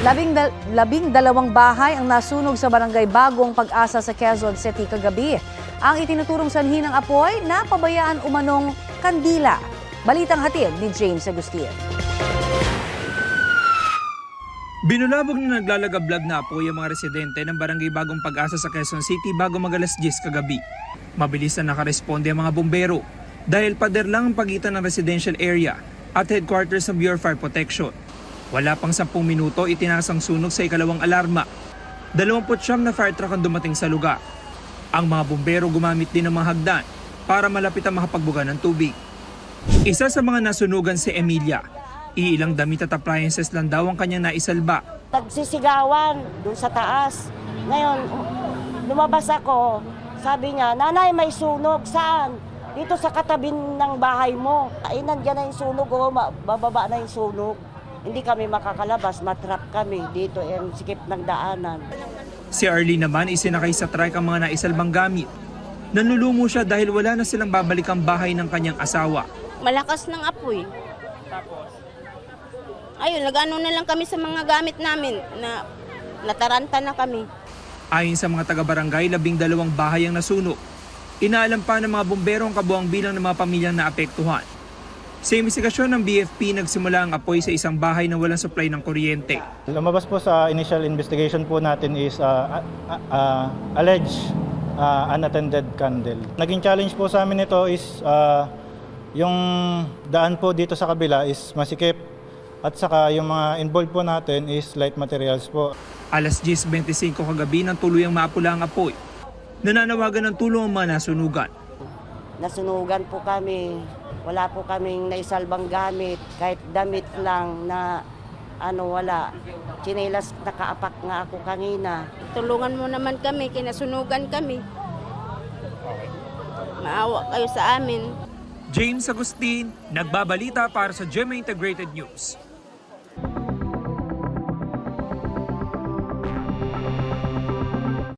12 bahay ang nasunog sa barangay Bagong Pag-asa sa Quezon City kagabi. Ang itinuturong sanhi ng apoy na pabayaan umanong kandila. Balitang hatid ni James Agustin. Binulabog na naglalagablag na apoy ang mga residente ng barangay Bagong Pag-asa sa Quezon City bago mag-alas 10 kagabi. Mabilis na nakaresponde ang mga bumbero dahil pader lang ang pagitan ng residential area at headquarters ng Bureau of Fire Protection. Wala pang 10 minuto itinasang sunog sa ikalawang alarma. 29 na fire truck ang dumating sa lugar. Ang mga bumbero gumamit din ng mga hagdan para malapit ang makapagbuga ng tubig. Isa sa mga nasunugan si Emilia. Iilang damit at appliances lang daw ang kanyang naisalba. Nagsisigawan doon sa taas. Ngayon, lumabas ako. Sabi niya, "Nanay, may sunog. Saan?" "Dito sa katabi ng bahay mo." Ay, nandiyan na yung sunog. Bababa na yung sunog. Hindi kami makakalabas, matrap kami. Dito yung sikip ng daanan. Si Arlene naman isinakay sa truck ang mga naisalbang gamit. Nanlulumo siya dahil wala na silang babalik ang bahay ng kanyang asawa. Malakas ng apoy. Ayun, nag-ano na lang kami sa mga gamit namin na nataranta na kami. Ayon sa mga taga-barangay, 12 bahay ang nasunog. Inaalam pa ng mga bumbero ang kabuang bilang ng mga pamilyang naapektuhan. Sa investigasyon ng BFP, nagsimula ang apoy sa isang bahay na walang supply ng kuryente. Lumabas po sa initial investigation po natin is alleged unattended candle. Naging challenge po sa amin ito is yung daan po dito sa kabila is masikip at saka yung mga involved po natin is light materials po. Alas 10:25 kagabi nang tuluyang maapula ang apoy. Nananawagan ng tulong ang mga nasunugan. Nasunugan po kami. Wala po kaming naisalbang gamit. Kahit damit lang na wala. Chinelas, nakaapak nga ako kanina. Tulungan mo naman kami, kinasunugan kami. Maawa kayo sa amin. James Agustin, nagbabalita para sa GMA Integrated News.